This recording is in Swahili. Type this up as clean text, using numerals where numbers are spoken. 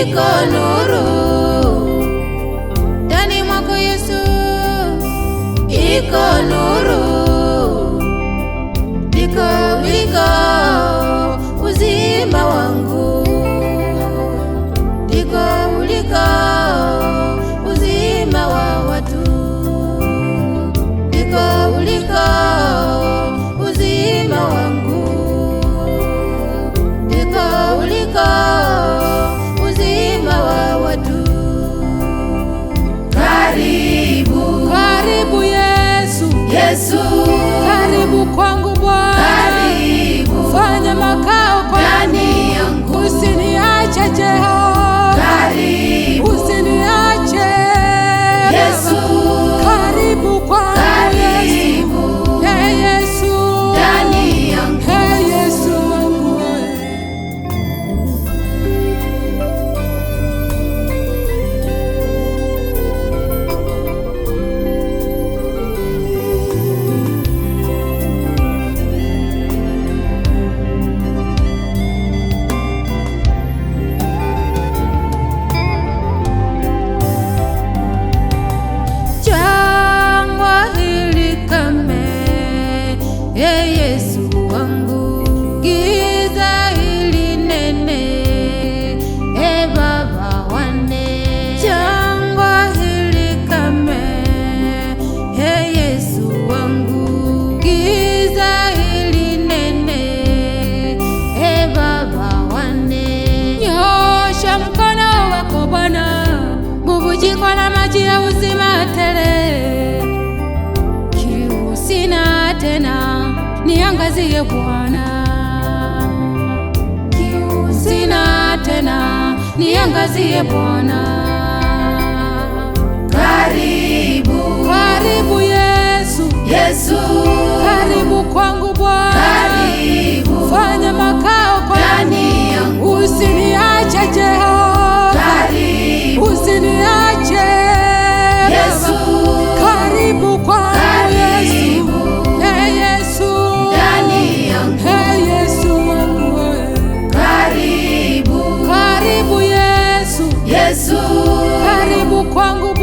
iko nuru ndani mwako Yesu, iko nuru, liko uzima wangu, liko uzima wa watu, liko uzima wangu, liko uzima wa watu. Karibu, karibu Yesu, Yesu, karibu kwangu Bwana, karibu, fanya makao ndani yangu, usiniache Jehova, karibu, usiniache Yesu, karibu kwangu Yesu, hey Yesu, ndani yangu, hey Yesu wangu. Ee Yesu wangu, giza hili nene, ee Baba wane, jangwa hili kame, ee Yesu wangu, giza hili nene, ee Baba wane. Nyosha mkono wako Bwana, bubujiko la maji ya uzima tele, kiu sina tena, niangazie Bwana, kiu sina tena, niangazie Bwana. Karibu, karibu Yesu, Yesu, karibu kwangu Bwana, karibu, fanya makao ndani yangu, usiniache Jehova, karibu, usiniache Yesu, karibu kwangu Yesu, hey Yesu, ndani yangu, hey Yesu wangu, karibu, karibu Yesu, Yesu, karibu kwangu